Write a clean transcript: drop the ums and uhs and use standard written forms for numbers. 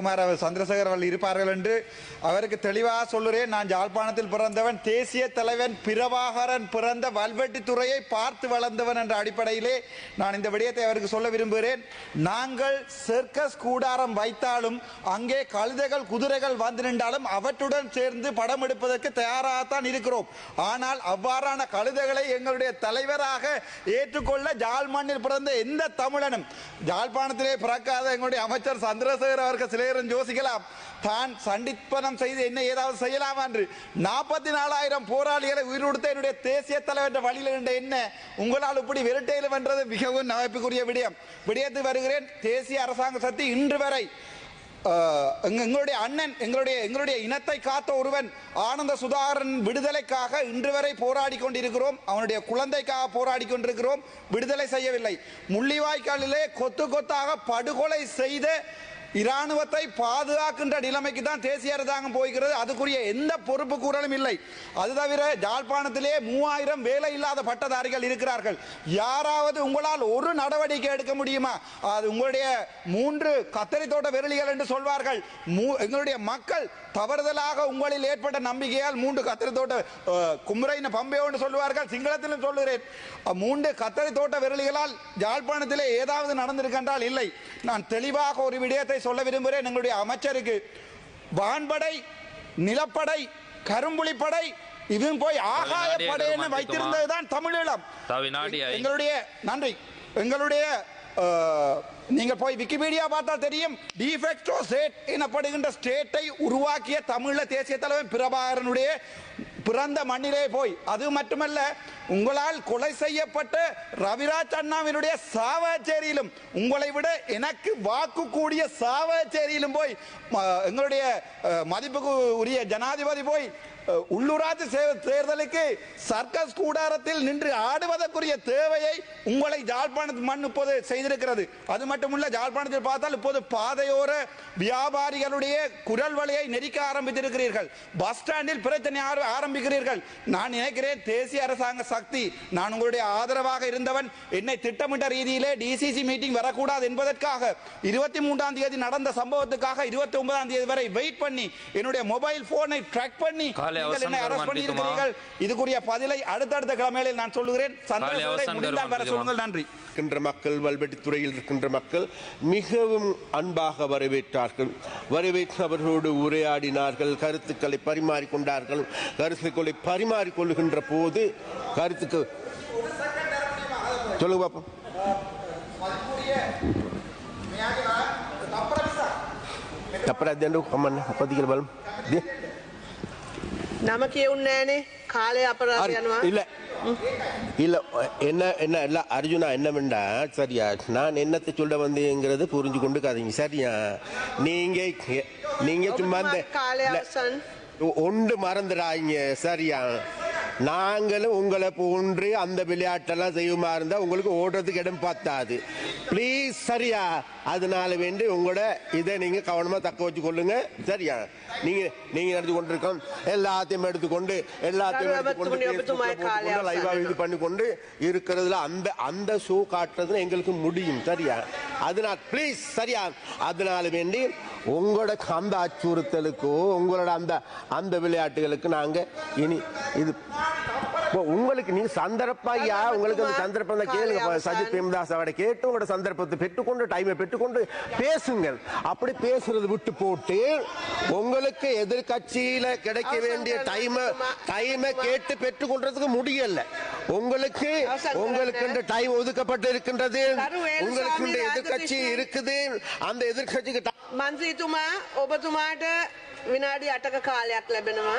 சந்திரகுமார் சந்திரசேகர் அவர்கள் இருப்பார்கள் என்று அவருக்கு தெளிவாக சொல்லுறேன். நான் யாழ்ப்பாணத்தில் பிறந்தவன், தேசிய தலைவன் பிரபாகரன் பிறந்த வல்வெட்டித்துறையை பார்த்து வளர்ந்தவன் என்ற அடிப்படையிலே நான் இந்த விடயத்தை அவருக்கு சொல்ல விரும்புகிறேன். நாங்கள் சர்க்கஸ் கூடாரம் வைத்தாலும் அங்கே கழுதைகள் குதிரைகள் வந்து நின்றாலும் அவற்றுடன் சேர்ந்து படம் எடுப்பதற்கு தயாராகத்தான் இருக்கிறோம். ஆனால் அவ்வாறான கழுதைகளை எங்களுடைய தலைவராக ஏற்றுக்கொள்ள யாழ் மண்ணில் பிறந்த எந்த தமிழனும், யாழ்ப்பாணத்திலே பிறக்காத எங்களுடைய அமைச்சர் சந்திரசேகர் அவர்கள் சிலையரும் யோசிக்கலாம், தான் சண்டிப்பனம் செய்து என்ன ஏதாவது செய்யலாமா என்று. 44,000 போராளிகளை உயிரோடுத்த என்னுடைய தேசிய தலைவர் வழியில் என்ற என்ன உங்களால் இப்படி விரட்டையிலும் என்றது மிகவும் நகைப்புக்குரிய விடயத்துக்கு வருகிறேன். தேசிய அரசாங்க சக்தி இன்று வரை எங்களுடைய அண்ணன் எங்களுடைய இனத்தை காத்த ஒருவன் ஆனந்த சுதாகரன் விடுதலைக்காக இன்று வரை போராடி கொண்டிருக்கிறோம். அவனுடைய குழந்தைக்காக போராடி கொண்டிருக்கிறோம். விடுதலை செய்யவில்லை. முள்ளிவாய்க்காலிலே கொத்து கொத்தாக படுகொலை செய்த இராணுவத்தை பாதுகாக்கின்ற நிலைமைக்கு தான் தேசிய அரசாங்கம் போகிறது. அதுக்குரிய எந்த பொறுப்பு கூறலும் இல்லை. அது தவிர யாழ்ப்பாணத்திலே 3000 வேலை இல்லாத பட்டதாரிகள் இருக்கிறார்கள். யாராவது உங்களால் ஒரு நடவடிக்கை எடுக்க முடியுமா? அது உங்களுடைய 3 கத்தரி தோட்ட விரலிகள் என்று சொல்வார்கள். எங்களுடைய மக்கள் தவறுதலாக உங்களில் ஏற்பட்ட நம்பிக்கையால் 3 கத்தரி தோட்ட கும்பரைன பம்பையோ என்று சொல்வார்கள். சிங்களத்திலும் சொல்லுகிறேன், 3 கத்தரி தோட்ட விரலிகளால் யாழ்ப்பாணத்திலே ஏதாவது நடந்திருக்கின்றால் இல்லை. நான் தெளிவாக ஒரு விடயத்தை சொல்ல விரும்புகிறேன். எங்களுடைய அமைச்சருக்கு வான்படை, நிலப்படை, கரும்புலிப்படை இதுவும் போய் ஆகாய படையை வைத்திருந்ததுதான் தமிழீழம். எங்களுடைய நன்றி. எங்களுடைய நீங்க போய் விக்கிபீடியா பார்த்தால் தெரியும். டிஃபெக்டோ ஸ்டேட் எனப்படுகின்ற ஸ்டேட்டை உருவாக்கிய தமிழ தேசிய தலைவர் பிரபாகரனுடைய பிறந்த மண்ணிலே போய், அது மட்டுமல்ல உங்களால் கொலை செய்யப்பட்ட ரவிராஜ் அண்ணாவினுடைய சாவச்சேரியிலும், உங்களை விட எனக்கு வாக்கு கூடிய சாவச்சேரியிலும் போய் எங்களுடைய மதிப்புக்கு உரிய ஜனாதிபதி போய் உள்ளூராட்சி தேர்தலுக்கு சர்க்கஸ் கூடாரத்தில் நின்று ஆடுவதற்குரிய தேவையை உங்களை யாழ்ப்பாணத்து மண் இப்போது செய்திருக்கிறது. அது மட்டுமல்ல, யாழ்ப்பாணத்தில் பார்த்தால் இப்போது பாதையோர வியாபாரிகளுடைய குரல் வலையை நெரிக்க ஆரம்பித்திருக்கிறீர்கள். பஸ் ஸ்டாண்டில் பிரச்சனை ஆரம்பிக்கிறீர்கள். நான் நினைக்கிறேன் தேசிய அரசாங்க சக்தி, நான் உங்களுடைய ஆதரவாக இருந்தவன், என்னை திட்டமிட்ட ரீதியிலே டிசிசி மீட்டிங் வரக்கூடாது என்பதற்காக 23ஆம் தேதி நடந்த சம்பவத்துக்காக 29ஆம் தேதி வரை வெயிட் பண்ணி என்னுடைய மொபைல் போனை ட்ராக் பண்ணி இதுக்குரிய பதிலை அடுத்தடுத்த கிழமைகளில் நான் சொல்லுகிறேன். நன்றி. மக்கள் வல்வெட்டித்துறையில் இருக்கின்ற மக்கள் மிகவும் அன்பாக வரவேற்றார்கள். வரவேற்றவர்களோடு உரையாடினார்கள், கருத்துக்களை பரிமாறிக்கொண்டார்கள். கருத்துக்களை பரிமாறிக்கொள்ளுகின்ற போது கருத்துக்கு சொல்லுங்க பாப்போம். නම කියවුන්නේ කාලය අපරාධ යනවා. இல்ல என்ன என்ன இல்ல அர்ஜுனா என்னவெண்டா, சரியா நான் என்னத்தை சொல்ல வந்தேங்கிறது புரிஞ்சு கொண்டு காதீங்க. சரியா நீங்க சும்மா ஒன்று மறந்துடாங்க. சரியா நாங்களும் உங்களை போன்று அந்த விளையாட்டெல்லாம் செய்யுமா இருந்தா உங்களுக்கு ஓடுறதுக்கு இடம் பார்த்தாது. பிளீஸ். சரியா அதனால வேண்டி உங்களோட இதை நீங்க கவனமா தக்க வச்சு கொள்ளுங்க. சரியா நீங்க நடந்து கொண்டிருக்கோம் எல்லாத்தையும் எடுத்துக்கொண்டு லைவா இது பண்ணி கொண்டு இருக்கிறதுல அந்த ஷோ காட்டுறதுல எங்களுக்கு முடியும். சரியா அதனால பிளீஸ். சரியா அதனால வேண்டி உங்களோட அந்த அச்சுறுத்தலுக்கோ உங்களோட அந்த விளையாட்டுகளுக்கு நாங்க இனி இது உங்களுக்கு நீ சந்தர்ப்பையா உங்களுக்கு அந்த சந்தர்ப்பம் கேளுங்க. சஜித் பிரேமதாஸ் அவரை கேட்டு உங்களோட சந்தர்ப்பத்தை பெற்றுக்கொண்டு டைமை பெற்றுக்கொண்டு பேசுங்கள். அப்படி பேசுறது விட்டு போட்டு உங்களுக்கு எதிர்கட்சியில கிடைக்க வேண்டிய டைமை கேட்டு பெற்றுக்கொள்றதுக்கு முடியல. உங்களுக்கு டைம் ஒதுக்கப்பட்டு இருக்கின்றது. உங்களுக்கு எதிர்கட்சி இருக்குது. அந்த எதிர்கட்சிக்கு මන්ත්‍රීතුමා ඔබතුමාට විනාඩි 8ක කාලයක් ලැබෙනවා.